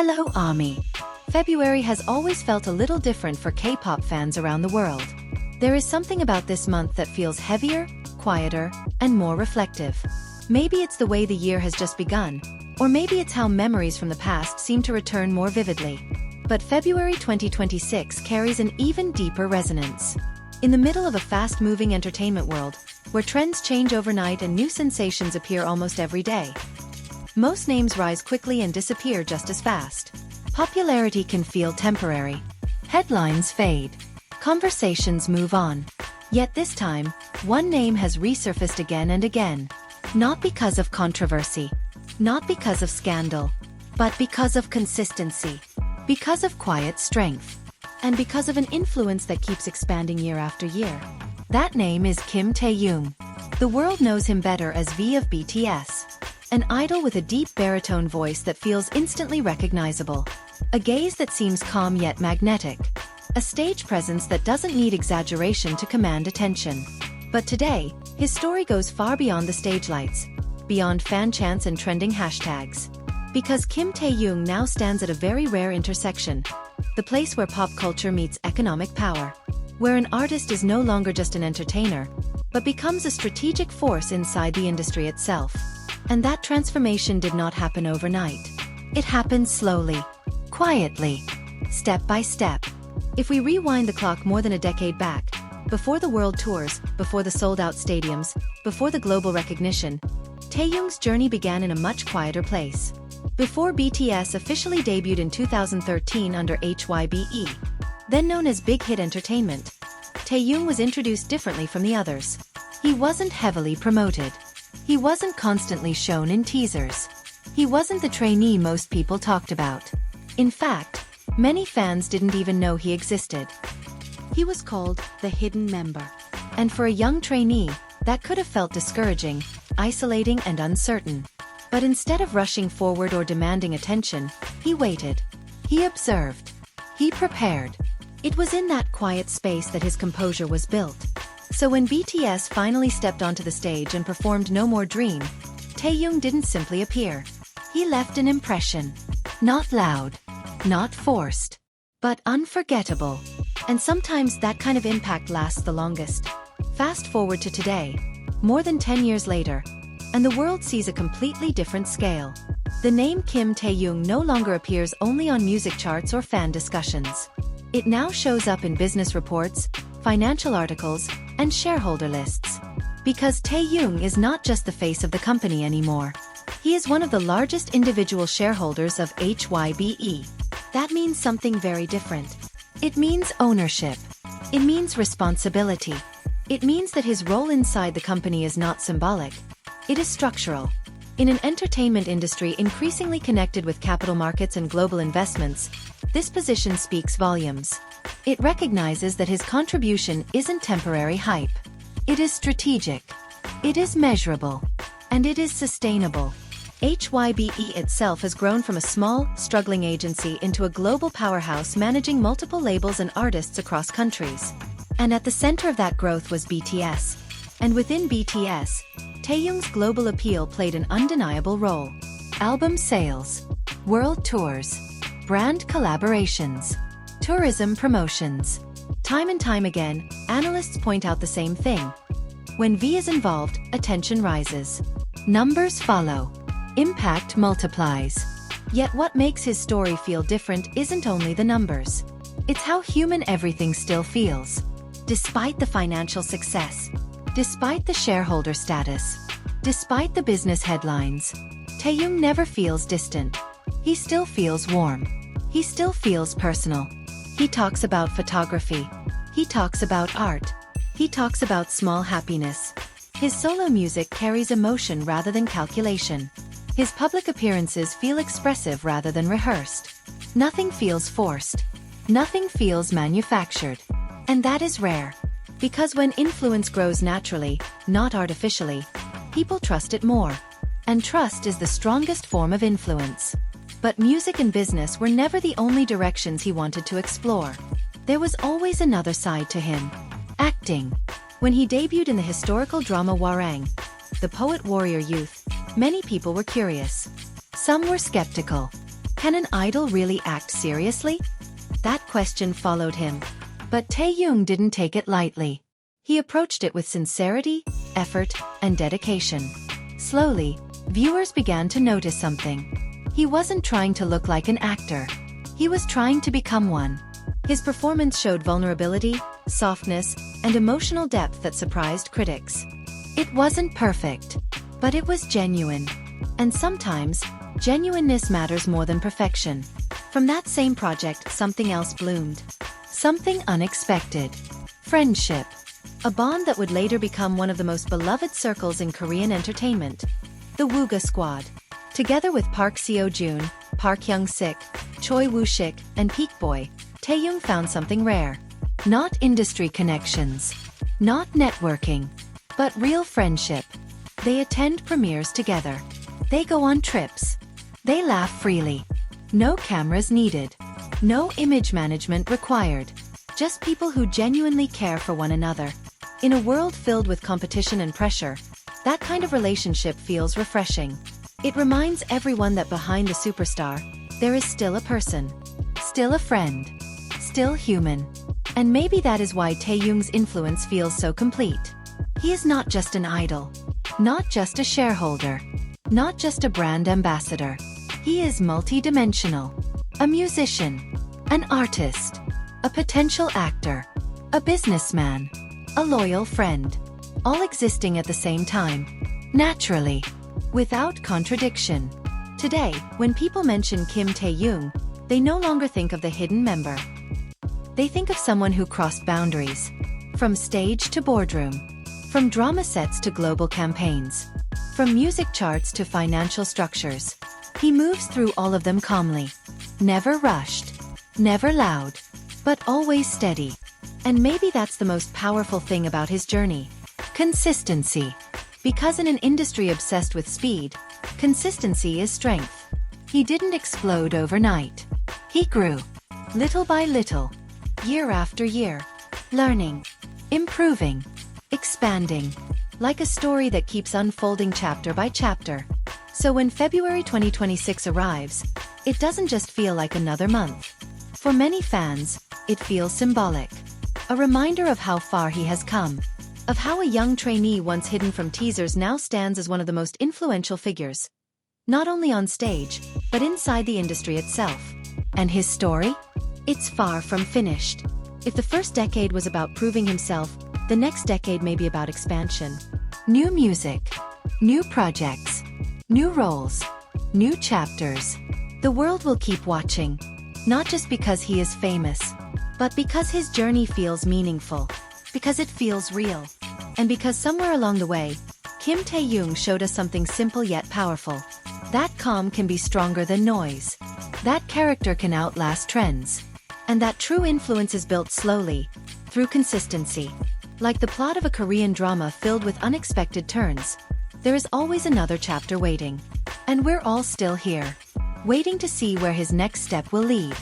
Hello, Army. February has always felt a little different for K-pop fans around the world. There is something about this month that feels heavier, quieter, and more reflective. Maybe it's the way the year has just begun, or maybe it's how memories from the past seem to return more vividly. But February 2026 carries an even deeper resonance. In the middle of a fast-moving entertainment world, where trends change overnight and new sensations appear almost every day, most names rise quickly and disappear just as fast. Popularity can feel temporary. Headlines fade. Conversations move on. Yet this time, one name has resurfaced again and again. Not because of controversy. Not because of scandal. But because of consistency. Because of quiet strength. And because of an influence that keeps expanding year after year. That name is Kim Taehyung. The world knows him better as V of BTS. An idol with a deep baritone voice that feels instantly recognizable. A gaze that seems calm yet magnetic. A stage presence that doesn't need exaggeration to command attention. But today, his story goes far beyond the stage lights, beyond fan chants and trending hashtags. Because Kim Taehyung now stands at a very rare intersection. The place where pop culture meets economic power. Where an artist is no longer just an entertainer, but becomes a strategic force inside the industry itself. And that transformation did not happen overnight. It happened slowly, quietly, step by step. If we rewind the clock more than a decade back, before the world tours, before the sold-out stadiums, before the global recognition, Taehyung's journey began in a much quieter place. Before BTS officially debuted in 2013 under HYBE, then known as Big Hit Entertainment, Taehyung was introduced differently from the others. He wasn't heavily promoted. He wasn't constantly shown in teasers. He wasn't the trainee most people talked about. In fact, many fans didn't even know he existed. He was called the hidden member. And for a young trainee, that could have felt discouraging, isolating and uncertain. But instead of rushing forward or demanding attention, he waited. He observed. He prepared. It was in that quiet space that his composure was built. So when BTS finally stepped onto the stage and performed No More Dream, Taehyung didn't simply appear. He left an impression. Not loud, not forced, but unforgettable. And sometimes that kind of impact lasts the longest. Fast forward to today, more than 10 years later, and the world sees a completely different scale. The name Kim Taehyung no longer appears only on music charts or fan discussions. It now shows up in business reports, financial articles, and shareholder lists. Because Taehyung is not just the face of the company anymore. He is one of the largest individual shareholders of HYBE. That means something very different. It means ownership. It means responsibility. It means that his role inside the company is not symbolic. It is structural. In an entertainment industry increasingly connected with capital markets and global investments, this position speaks volumes. It recognizes that his contribution isn't temporary hype. It is strategic. It is measurable. And it is sustainable. HYBE itself has grown from a small, struggling agency into a global powerhouse managing multiple labels and artists across countries. And at the center of that growth was BTS. And within BTS, Taehyung's global appeal played an undeniable role. Album sales, world tours, brand collaborations, tourism promotions. Time and time again, analysts point out the same thing. When V is involved, attention rises. Numbers follow. Impact multiplies. Yet what makes his story feel different isn't only the numbers. It's how human everything still feels. Despite the financial success, despite the shareholder status, despite the business headlines, Taehyung never feels distant. He still feels warm. He still feels personal. He talks about photography. He talks about art. He talks about small happiness. His solo music carries emotion rather than calculation. His public appearances feel expressive rather than rehearsed. Nothing feels forced. Nothing feels manufactured. And that is rare. Because when influence grows naturally, not artificially, people trust it more. And trust is the strongest form of influence. But music and business were never the only directions he wanted to explore. There was always another side to him. Acting. When he debuted in the historical drama Warang, The Poet Warrior Youth, many people were curious. Some were skeptical. Can an idol really act seriously? That question followed him. But Taehyung didn't take it lightly. He approached it with sincerity, effort, and dedication. Slowly, viewers began to notice something. He wasn't trying to look like an actor. He was trying to become one. His performance showed vulnerability, softness, and emotional depth that surprised critics. It wasn't perfect, but it was genuine. And sometimes, genuineness matters more than perfection. From that same project, something else bloomed. Something unexpected. Friendship. A bond that would later become one of the most beloved circles in Korean entertainment. The Wooga Squad. Together with Park Seo-joon, Park Hyung-sik, Choi Woo-shik, and Peakboy, Taehyung found something rare. Not industry connections. Not networking. But real friendship. They attend premieres together. They go on trips. They laugh freely. No cameras needed. No image management required. Just people who genuinely care for one another. In a world filled with competition and pressure, that kind of relationship feels refreshing. It reminds everyone that behind the superstar, there is still a person. Still a friend. Still human. And maybe that is why Taehyung's influence feels so complete. He is not just an idol. Not just a shareholder. Not just a brand ambassador. He is multi-dimensional. A musician. An artist. A potential actor. A businessman. A loyal friend. All existing at the same time. Naturally. Without contradiction. Today, when people mention Kim Taehyung, they no longer think of the hidden member. They think of someone who crossed boundaries. From stage to boardroom. From drama sets to global campaigns. From music charts to financial structures. He moves through all of them calmly. Never rushed. Never loud. But always steady. And maybe that's the most powerful thing about his journey. Consistency. Because in an industry obsessed with speed, consistency is strength. He didn't explode overnight. He grew. Little by little. Year after year. Learning. Improving. Expanding. Like a story that keeps unfolding chapter by chapter. So when February 2026 arrives, it doesn't just feel like another month. For many fans, it feels symbolic. A reminder of how far he has come. Of how a young trainee once hidden from teasers now stands as one of the most influential figures. Not only on stage, but inside the industry itself. And his story? It's far from finished. If the first decade was about proving himself, the next decade may be about expansion. New music. New projects. New roles. New chapters. The world will keep watching. Not just because he is famous, but because his journey feels meaningful. Because it feels real. And because somewhere along the way, Kim Taehyung showed us something simple yet powerful. That calm can be stronger than noise. That character can outlast trends. And that true influence is built slowly, through consistency. Like the plot of a Korean drama filled with unexpected turns, there is always another chapter waiting. And we're all still here, waiting to see where his next step will lead.